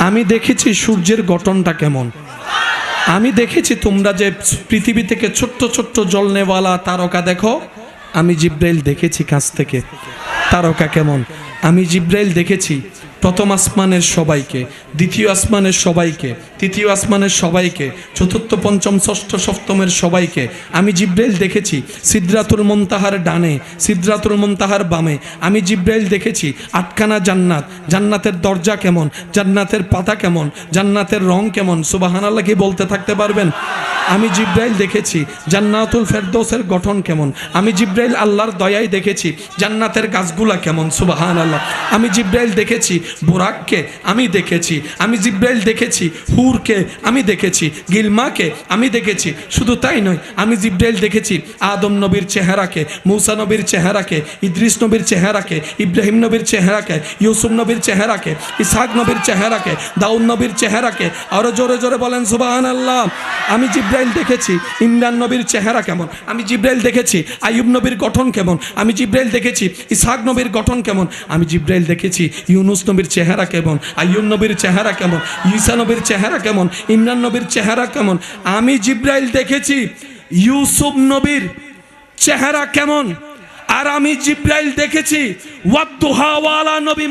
আমি দেখেছি সূর্যের গঠনটা কেমন। আমি দেখেছি তোমরা যে পৃথিবী থেকে ছোট্ট ছোট্ট জ্বলনেওয়ালা তারকা দেখো, আমি জিব্রাইল দেখেছি কাছ থেকে তারকা কেমন। আমি জিব্রাইল দেখেছি প্রথম আসমানের সবাইকে, দ্বিতীয় আসমানের সবাইকে, তৃতীয় আসমানের সবাইকে, চতুর্থ পঞ্চম ষষ্ঠ সপ্তমের সবাইকে। আমি জিব্রাইল দেখেছি সিদরাতুল মুনতাহার ডানে, সিদরাতুল মুনতাহার বামে। আমি জিব্রাইল দেখেছি আটখানা জান্নাত, জান্নাতের দরজা কেমন, জান্নাতের পাতা কেমন, জান্নাতের রং কেমন। সুবহানাল্লাহ কি বলতে থাকতে পারবেন? আমি জিব্রাইল দেখেছি জান্নাতুল ফেরদৌসের গঠন কেমন। আমি জিব্রাইল আল্লাহর দয়ায় দেখেছি জান্নাতের গাছগুলা কেমন। সুবহানাল্লাহ। আমি জিব্রাইল দেখেছি বুরাককে, আমি দেখেছি। আমি জিব্রাইল দেখেছি হুরকে, আমি দেখেছি গিলমাকে, আমি দেখেছি। শুধু তাই নয়, আমি জিব্রাইল দেখেছি আদম নবীর চেহারাকে, মূসা নবীর চেহারাকে, ইদ্রিস নবীর চেহারাকে, ইব্রাহিম নবীর চেহারাকে, ইউসুফ নবীর চেহারাকে, ইসহাক নবীর চেহারাকে, দাউদ নবীর চেহারাকে। আরো জোরে জোরে বলেন সুবহানাল্লাহ। আমি জিব্রাইল দেখেছি ইমরান নবীর চেহারা কেমন। আমি জিব্রাইল দেখেছি আইয়ুব নবীর গঠন কেমন। আমি জিব্রাইল দেখেছি ইসহাক নবীর গঠন কেমন। আমি জিব্রাইল দেখেছি ইউনুস নবীর চেহারা কেমন, আইয়ুব নবীর চেহারা কেমন, ঈসা নবীর চেহারা কেমন, ইমরান নবীর চেহারা কেমন। আমি জিব্রাইল দেখেছি ইউসুফ নবীর চেহারা কেমন। আর আমি জিব্রাইল দেখেছি ওয়াদ্দুহা ওয়ালা নবী